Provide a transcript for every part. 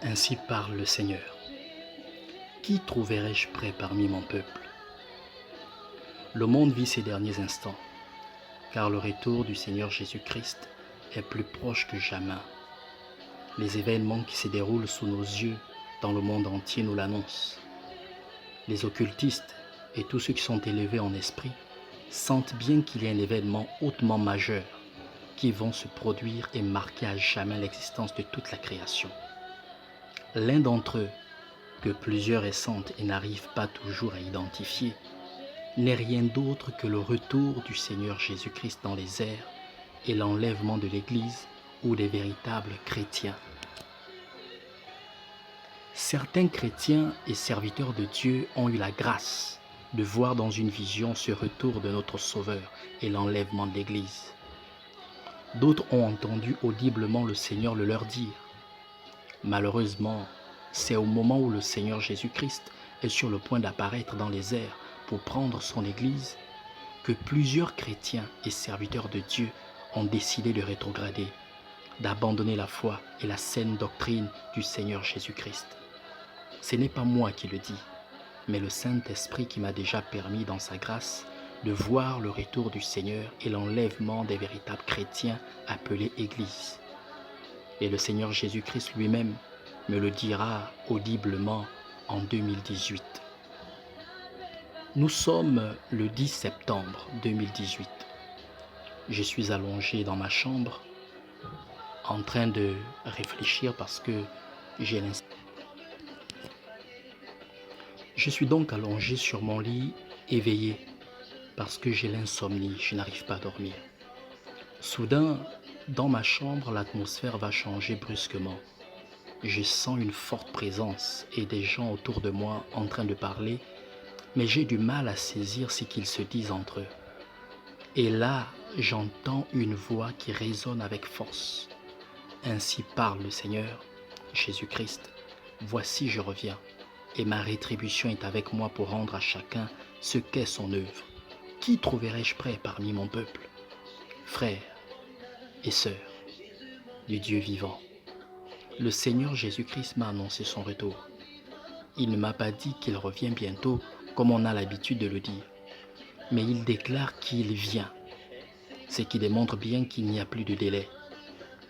Ainsi parle le Seigneur. Qui trouverai-je près parmi mon peuple? Le monde vit ces derniers instants, car le retour du Seigneur Jésus-Christ est plus proche que jamais. Les événements qui se déroulent sous nos yeux dans le monde entier nous l'annoncent. Les occultistes et tous ceux qui sont élevés en esprit sentent bien qu'il y a un événement hautement majeur qui vont se produire et marquer à jamais l'existence de toute la création. L'un d'entre eux, que plusieurs ressentent et n'arrivent pas toujours à identifier, n'est rien d'autre que le retour du Seigneur Jésus-Christ dans les airs et l'enlèvement de l'Église ou des véritables chrétiens. Certains chrétiens et serviteurs de Dieu ont eu la grâce de voir dans une vision ce retour de notre Sauveur et l'enlèvement de l'Église. D'autres ont entendu audiblement le Seigneur le leur dire. Malheureusement, c'est au moment où le Seigneur Jésus-Christ est sur le point d'apparaître dans les airs pour prendre son Église que plusieurs chrétiens et serviteurs de Dieu ont décidé de rétrograder, d'abandonner la foi et la saine doctrine du Seigneur Jésus-Christ. Ce n'est pas moi qui le dis, mais le Saint-Esprit qui m'a déjà permis dans sa grâce de voir le retour du Seigneur et l'enlèvement des véritables chrétiens appelés Église. Et le Seigneur Jésus-Christ lui-même me le dira audiblement en 2018. Nous sommes le 10 septembre 2018. Je suis allongé dans ma chambre en train de réfléchir parce que j'ai l'insomnie. Je suis donc allongé sur mon lit, éveillé, parce que j'ai l'insomnie, je n'arrive pas à dormir. Soudain, dans ma chambre, l'atmosphère va changer brusquement. Je sens une forte présence et des gens autour de moi en train de parler, mais j'ai du mal à saisir ce qu'ils se disent entre eux. Et là, j'entends une voix qui résonne avec force. Ainsi parle le Seigneur, Jésus-Christ. Voici je reviens, et ma rétribution est avec moi pour rendre à chacun ce qu'est son œuvre. Qui trouverai-je près parmi mon peuple? Frères et sœurs du Dieu vivant, le Seigneur Jésus-Christ m'a annoncé son retour. Il ne m'a pas dit qu'il revient bientôt comme on a l'habitude de le dire, mais il déclare qu'il vient, ce qui démontre bien qu'il n'y a plus de délai.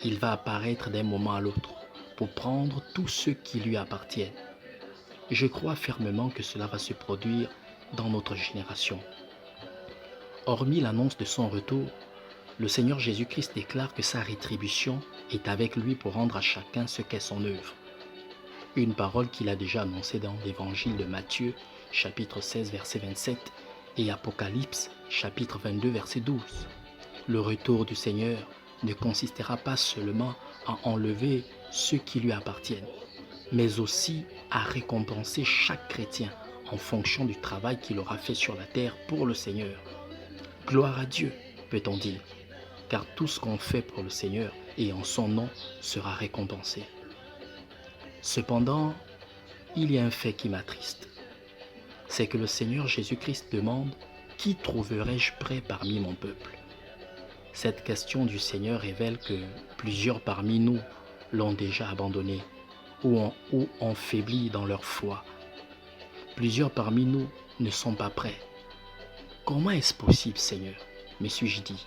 Il va apparaître d'un moment à l'autre pour prendre tous ceux qui lui appartiennent. Je crois fermement que cela va se produire dans notre génération. Hormis l'annonce de son retour, le Seigneur Jésus-Christ déclare que sa rétribution est avec lui pour rendre à chacun ce qu'est son œuvre. Une parole qu'il a déjà annoncée dans l'évangile de Matthieu, chapitre 16, verset 27, et Apocalypse, chapitre 22, verset 12. Le retour du Seigneur ne consistera pas seulement à enlever ceux qui lui appartiennent, mais aussi à récompenser chaque chrétien en fonction du travail qu'il aura fait sur la terre pour le Seigneur. Gloire à Dieu, peut-on dire, car tout ce qu'on fait pour le Seigneur et en son nom sera récompensé. Cependant, il y a un fait qui m'attriste. C'est que le Seigneur Jésus-Christ demande « Qui trouverai-je près parmi mon peuple ?» Cette question du Seigneur révèle que plusieurs parmi nous l'ont déjà abandonné ou ont faibli dans leur foi. Plusieurs parmi nous ne sont pas prêts. Comment est-ce possible, Seigneur? Me suis-je dit.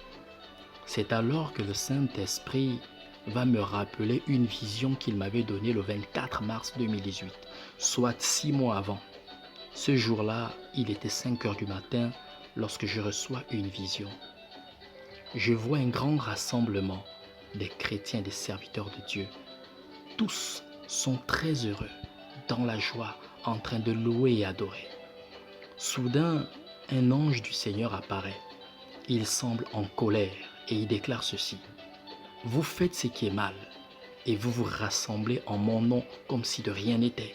C'est alors que le Saint-Esprit va me rappeler une vision qu'il m'avait donnée le 24 mars 2018, soit 6 mois avant. Ce jour-là, il était 5 heures du matin lorsque je reçois une vision. Je vois un grand rassemblement des chrétiens et des serviteurs de Dieu. Tous sont très heureux, dans la joie, en train de louer et adorer. Soudain, un ange du Seigneur apparaît. Il semble en colère et il déclare ceci. « Vous faites ce qui est mal et vous vous rassemblez en mon nom comme si de rien n'était.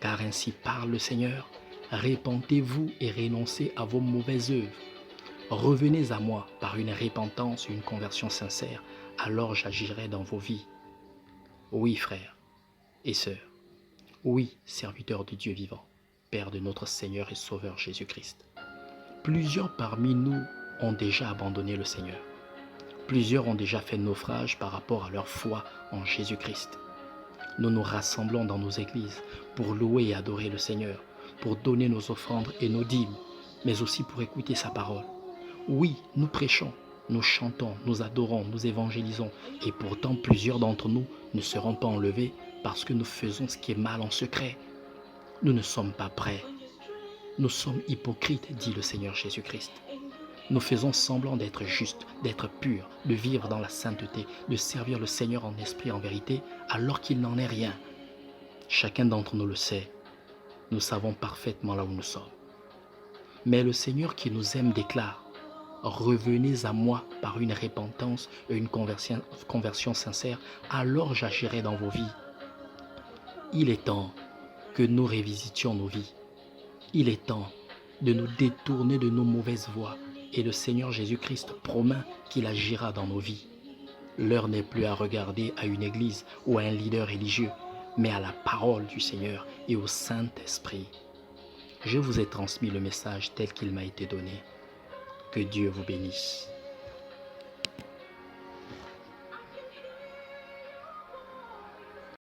Car ainsi parle le Seigneur, répentez-vous et renoncez à vos mauvaises œuvres. Revenez à moi par une repentance et une conversion sincère, alors j'agirai dans vos vies. » Oui, frères et sœurs, oui, serviteurs du Dieu vivant, Père de notre Seigneur et Sauveur Jésus-Christ. Plusieurs parmi nous ont déjà abandonné le Seigneur. Plusieurs ont déjà fait naufrage par rapport à leur foi en Jésus-Christ. nous nous rassemblons dans nos églises pour louer et adorer le Seigneur, pour donner nos offrandes et nos dîmes, mais aussi pour écouter sa parole. Oui, nous prêchons, nous chantons, nous adorons, nous évangélisons, et pourtant plusieurs d'entre nous ne seront pas enlevés parce que nous faisons ce qui est mal en secret. Nous ne sommes pas prêts. Nous sommes hypocrites, dit le Seigneur Jésus-Christ. Nous faisons semblant d'être justes, d'être purs, de vivre dans la sainteté, de servir le Seigneur en esprit et en vérité, alors qu'il n'en est rien. Chacun d'entre nous le sait. Nous savons parfaitement là où nous sommes. Mais le Seigneur qui nous aime déclare: revenez à moi par une repentance et une conversion sincère, alors j'agirai dans vos vies. Il est temps que nous révisitions nos vies. Il est temps de nous détourner de nos mauvaises voies. Et le Seigneur Jésus-Christ promet qu'il agira dans nos vies. L'heure n'est plus à regarder à une église ou à un leader religieux, mais à la parole du Seigneur et au Saint-Esprit. Je vous ai transmis le message tel qu'il m'a été donné. Que Dieu vous bénisse.